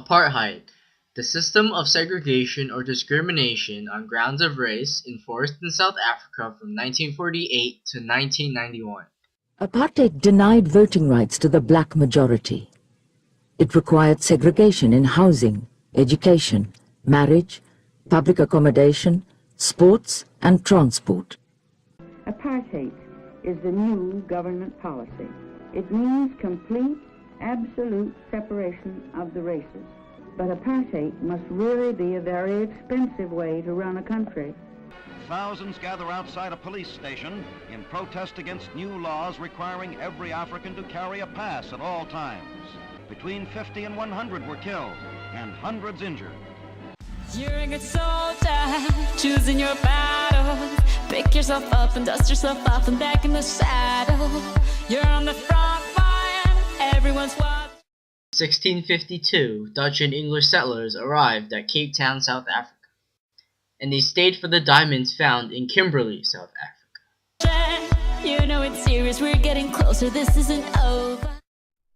Apartheid, the system of segregation or discrimination on grounds of race enforced in South Africa from 1948 to 1991. Apartheid denied voting rights to the black majority. It required segregation in housing, education, marriage, public accommodation, sports, and transport. Apartheid is the new government policy. It means complete, absolute separation of the races. But apartheid must really be a very expensive way to run a country. Thousands gather outside a police station in protest against new laws requiring every African to carry a pass at all times. Between 50 and 100 were killed and hundreds injured. You're a good soldier, choosing your battles. Pick yourself up and dust yourself off and back in the saddle. You're on the front line, everyone's watching. 1652, Dutch and English settlers arrived at Cape Town, South Africa, and they stayed for the diamonds found in Kimberley, South Africa. You know it's serious, we're getting closer, this isn't over.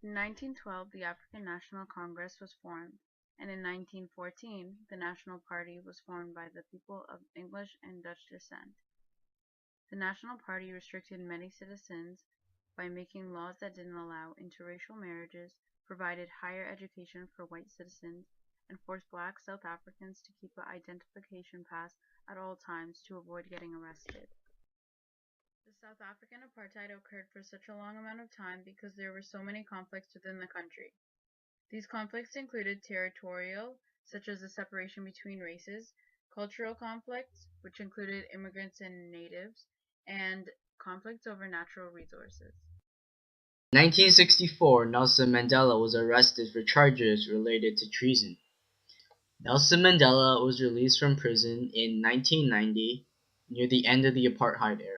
In 1912, the African National Congress was formed, and in 1914, the National Party was formed by the people of English and Dutch descent. The National Party restricted many citizens by making laws that didn't allow interracial marriages, provided higher education for white citizens, and forced black South Africans to keep an identification pass at all times to avoid getting arrested. The South African apartheid occurred for such a long amount of time because there were so many conflicts within the country. These conflicts included territorial, such as the separation between races, cultural conflicts, which included immigrants and natives, and conflicts over natural resources. In 1964, Nelson Mandela was arrested for charges related to treason. Nelson Mandela was released from prison in 1990, near the end of the apartheid era.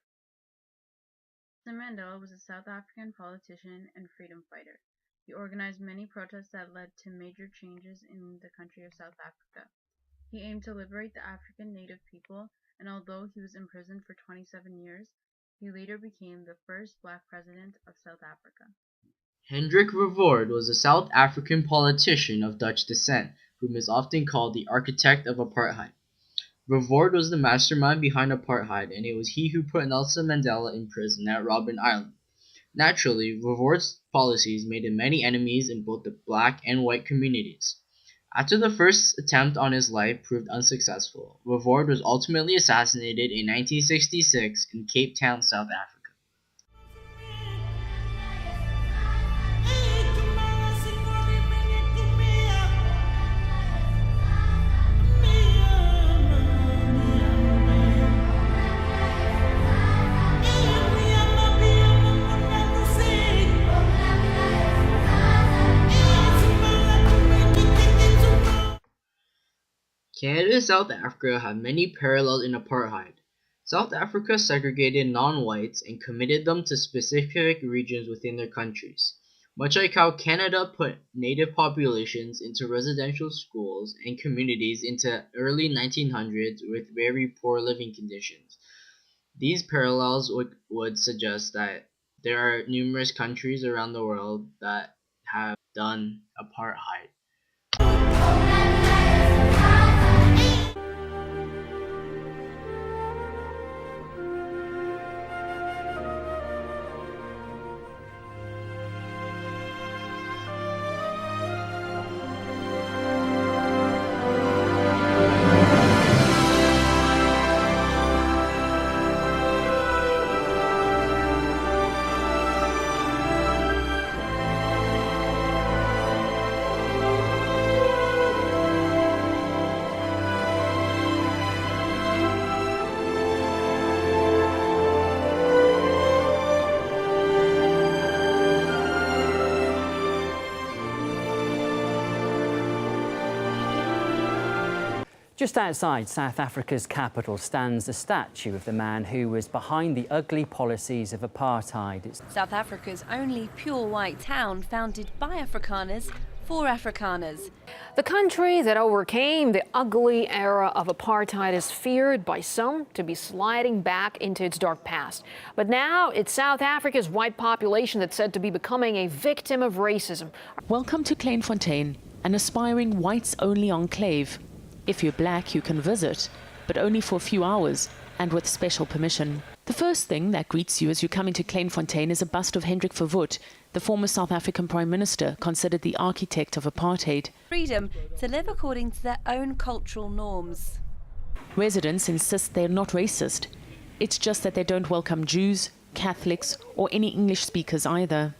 Nelson Mandela was a South African politician and freedom fighter. He organized many protests that led to major changes in the country of South Africa. He aimed to liberate the African native people, and although he was imprisoned for 27 years, he later became the first black president of South Africa. Hendrik Verwoerd was a South African politician of Dutch descent, whom is often called the architect of apartheid. Verwoerd was the mastermind behind apartheid, and it was he who put Nelson Mandela in prison at Robben Island. Naturally, Verwoerd's policies made him many enemies in both the black and white communities. After the first attempt on his life proved unsuccessful, Verwoerd was ultimately assassinated in 1966 in Cape Town, South Africa. Canada and South Africa have many parallels in apartheid. South Africa segregated non-whites and committed them to specific regions within their countries, much like how Canada put native populations into residential schools and communities into early 1900s with very poor living conditions. These parallels would suggest that there are numerous countries around the world that have done apartheid. Just outside South Africa's capital stands a statue of the man who was behind the ugly policies of apartheid. South Africa's only pure white town, founded by Afrikaners for Afrikaners. The country that overcame the ugly era of apartheid is feared by some to be sliding back into its dark past. But now it's South Africa's white population that's said to be becoming a victim of racism. Welcome to Klein Fontaine. an aspiring whites-only enclave. If you're black, you can visit, but only for a few hours and with special permission. The first thing that greets you as you come into Kleinfontein is a bust of Hendrik Verwoerd, the former South African Prime Minister, considered the architect of apartheid. Freedom to live according to their own cultural norms. Residents insist they're not racist. It's just that they don't welcome Jews, Catholics, or any English speakers either.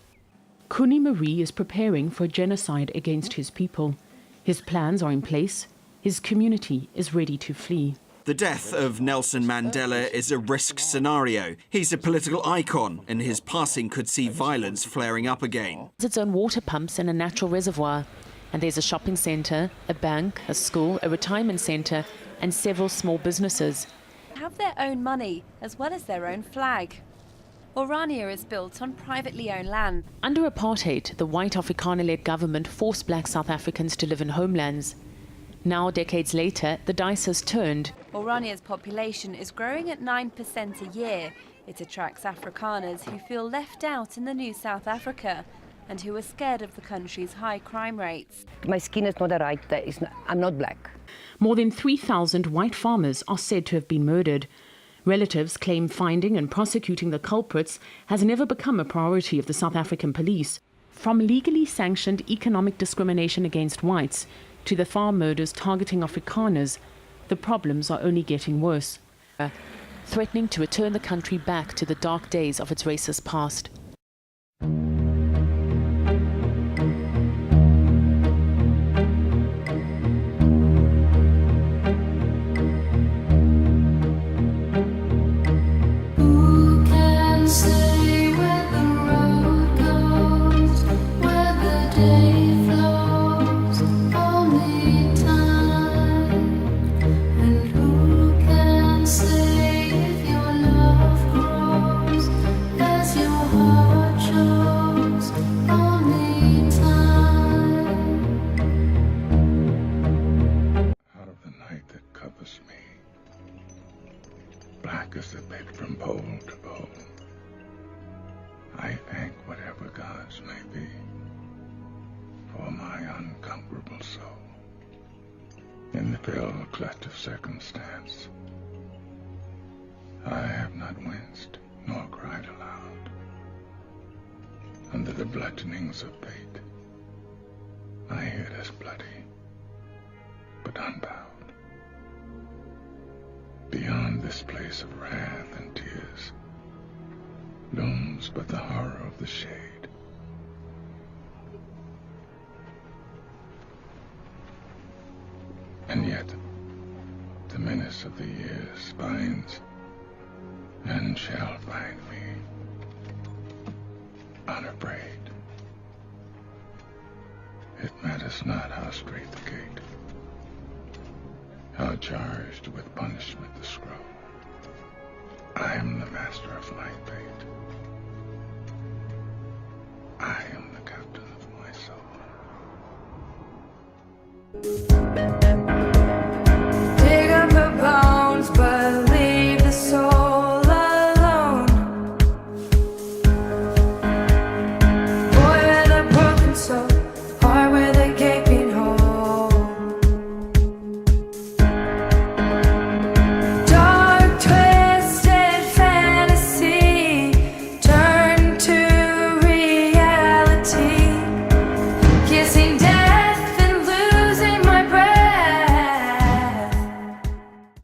Kuni Marie is preparing for a genocide against his people. His plans are in place. His community is ready to flee. The death of Nelson Mandela is a risk scenario. He's a political icon, and his passing could see violence flaring up again. Its own water pumps and a natural reservoir. And there's a shopping centre, a bank, a school, a retirement centre, and several small businesses. Have their own money as well as their own flag. Orania is built on privately owned land. Under apartheid, the white Afrikaner-led government forced black South Africans to live in homelands. Now, decades later, the dice has turned. Orania's population is growing at 9% a year. It attracts Afrikaners who feel left out in the new South Africa and who are scared of the country's high crime rates. My skin is not right. I'm not black. More than 3,000 white farmers are said to have been murdered. Relatives claim finding and prosecuting the culprits has never become a priority of the South African police. From legally sanctioned economic discrimination against whites to the farm murders targeting Afrikaners, the problems are only getting worse, threatening to return the country back to the dark days of its racist past. Black as the bed from pole to pole. I thank whatever gods may be for my unconquerable soul. In the fell clutch of circumstance, I have not winced nor cried aloud. Under the bludgeonings of fate, I hid as bloody, but unbound. Beyond this place of wrath and tears looms but the horror of the shade. And yet, the menace of the years finds and shall find me unafraid. It matters not how straight the gate, how charged with punishment the scroll. I am the master of my fate. I am the captain of my soul.